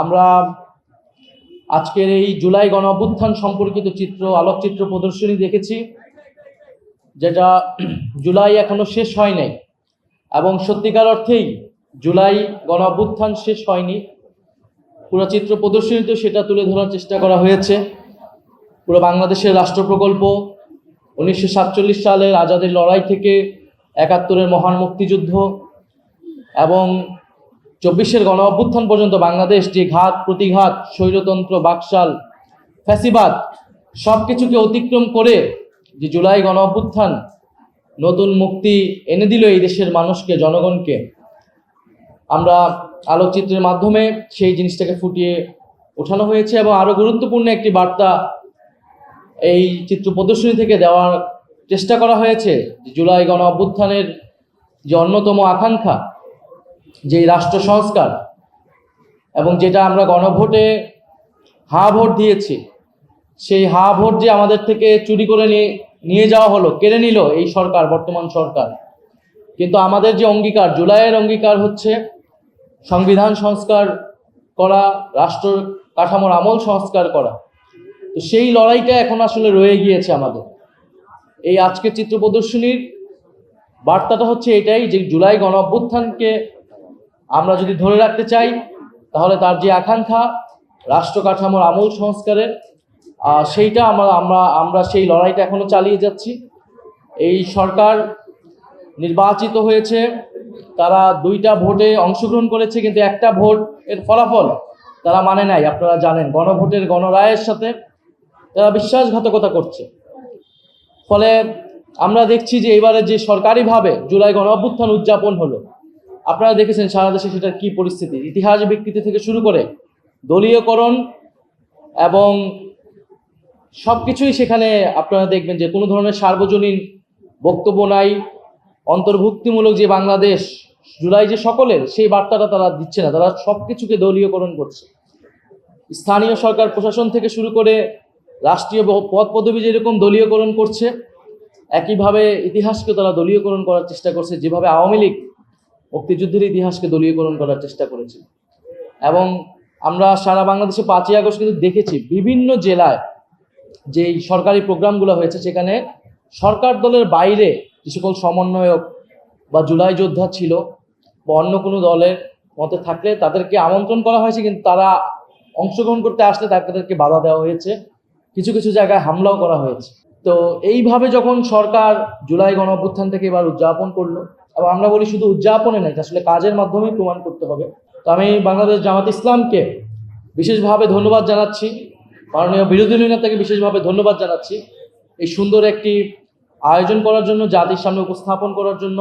আমরা আজকের এই জুলাই গণ অভ্যুত্থান সম্পর্কিত আলোকচিত্র প্রদর্শনী দেখেছি, যেটা জুলাই এখনো শেষ হয় নাই এবং সত্যিকার অর্থেই জুলাই গণ অভ্যুত্থান শেষ হয়নি। পুরো চিত্র প্রদর্শনীতে সেটা তুলে ধরার চেষ্টা করা হয়েছে। পুরো বাংলাদেশের রাষ্ট্র প্রকল্প 1947 সালের আজাদের লড়াই থেকে 71-এর মহান মুক্তিযুদ্ধ এবং 24-এর গণ অভ্যুত্থান পর্যন্ত বাংলাদেশ যে ঘাত প্রতিঘাত, স্বৈরতন্ত্র, বাকশাল, ফ্যাসিবাদ সব কিছুকে অতিক্রম করে যে জুলাই গণ অভ্যুত্থান নতুন মুক্তি এনে দিল এই দেশের মানুষকে, জনগণকে, আমরা আলোকচিত্রের মাধ্যমে সেই জিনিসটাকে ফুটিয়ে ওঠানো হয়েছে। এবং আরো গুরুত্বপূর্ণ একটি বার্তা এই চিত্র প্রদর্শনী থেকে দেওয়ার চেষ্টা করা হয়েছে, যে জুলাই গণ অভ্যুত্থানের যে অন্যতম আকাঙ্ক্ষা, যে রাষ্ট্র সংস্কার, এবং যেটা আমরা গণভোটে হা ভোট দিয়েছি, সেই হা ভোট যে আমাদের থেকে চুরি করে নিয়ে যাওয়া হলো, কেড়ে নিল এই সরকার, বর্তমান সরকার। কিন্তু আমাদের যে অঙ্গীকার, জুলাইয়ের অঙ্গীকার হচ্ছে সংবিধান সংস্কার করা, রাষ্ট্র কাঠামোর আমল সংস্কার করা। তো সেই লড়াইটা এখন আসলে রয়ে গিয়েছে আমাদের। এই আজকের চিত্র প্রদর্শনীর বার্তাটা হচ্ছে এটাই, যে জুলাই গণ অভ্যুত্থানকে আমরা যদি ধরে রাখতে চাই, তাহলে তার যে আকাঙ্ক্ষা রাষ্ট্র কাঠামোর আমূল সংস্কারের, সেইটা আমরা সেই লড়াইটা এখনো চালিয়ে যাচ্ছি। এই সরকার নির্বাচিত হয়েছে, তারা 2টা ভোটে অংশগ্রহণ করেছে, কিন্তু একটা ভোট এর ফলাফল তারা মানে নাই। আপনারা জানেন, গণভোটের গণরায়ের সাথে তারা বিশ্বাসঘাতকতা করছে। ফলে আমরা দেখছি যে এবারে যে সরকারিভাবে জুলাই গণ অভ্যুত্থান উদযাপন হলো, আপনারা দেখেছেন সারা দেশে সেটার কি পরিস্থিতি। ইতিহাস বিকৃতি থেকে শুরু করে দলীয়করণ এবং সবকিছুই সেখানে আপনারা দেখবেন যে কোনো ধরনের সার্বজনীন বক্তব্য নাই। অন্তর্ভুক্তিমূলক যে বাংলাদেশ, জুলাই যে সকলের, সেই বার্তাটা তারা দিচ্ছে না। তারা সবকিছুকে দলীয়করণ করছে। স্থানীয় সরকার প্রশাসন থেকে শুরু করে রাষ্ট্রীয় পদ পদবি যেরকম দলীয়করণ করছে, একইভাবে ইতিহাসকে তারা দলীয়করণ করার চেষ্টা করছে, যেভাবে আওয়ামী লীগ মুক্তিযুদ্ধের ইতিহাসকে দলীয়করণ করার চেষ্টা করেছে। এবং আমরা সারা বাংলাদেশে 5ই আগস্ট কিন্তু দেখেছি বিভিন্ন জেলায় যেই সরকারি প্রোগ্রামগুলো হয়েছে, সেখানে সরকার দলের বাইরে যে সকল সমন্বয়ক বা জুলাই যোদ্ধা ছিল বা অন্য কোনো দলের মতে থাকলে তাদেরকে আমন্ত্রণ করা হয়েছে, কিন্তু তারা অংশগ্রহণ করতে আসলে তাদেরকে বাধা দেওয়া হয়েছে, কিছু কিছু জায়গায় হামলাও করা হয়েছে। তো এইভাবে যখন সরকার জুলাই গণ অভ্যুত্থান থেকে এবার উদযাপন করলো, এবং আমরা বলি শুধু উদযাপনে নাই, আসলে কাজের মাধ্যমেই প্রমাণ করতে হবে। তো আমি বাংলাদেশ জামাত ইসলামকে বিশেষভাবে ধন্যবাদ জানাচ্ছি, মাননীয় বিরোধী নেতাকে বিশেষভাবে ধন্যবাদ জানাচ্ছি এই সুন্দর একটি আয়োজন করার জন্য, জাতির সামনে উপস্থাপন করার জন্য।